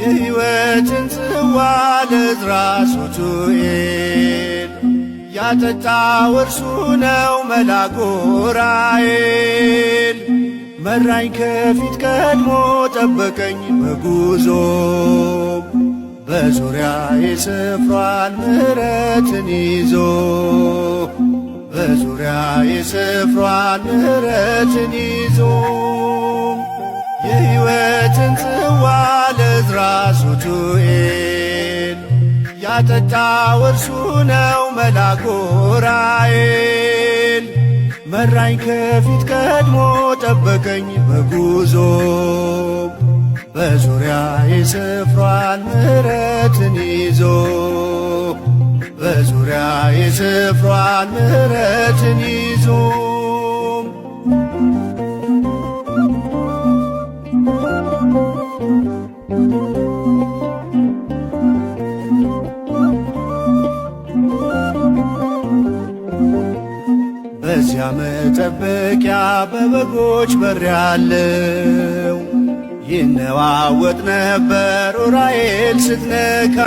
የሕይወትን ጽዋ ለዕዝራ ሱቱኤል ያጠጣው እርሱ ነው መልአኩ ዑራኤል። መራኝ ከፊት ቀድሞ ጠበቀኝ በጉዞ በዙሪያዬ ሰፍሯል ምሕረትን ይዞ በዙሪያዬ ሰፍሯል ምሕረትን ይዞ የሕይወትን ጽዋ ለዕዝራ ሱቱኤል ያጠጣው እርሱ ነው መልአኩ ዑራኤል። መራኝ ከፊት ቀድሞ ጠበቀኝ በጉዞ በዙሪያዬ ሰፍሯል ምሕረትን ይዞ በዙሪያዬ ሰፍሯል ምሕረትን ይዞ በዚያ መጠበቂያ በበጎች በር ያለው ይነዋወጥ ነበር ዑራኤል ስትነካ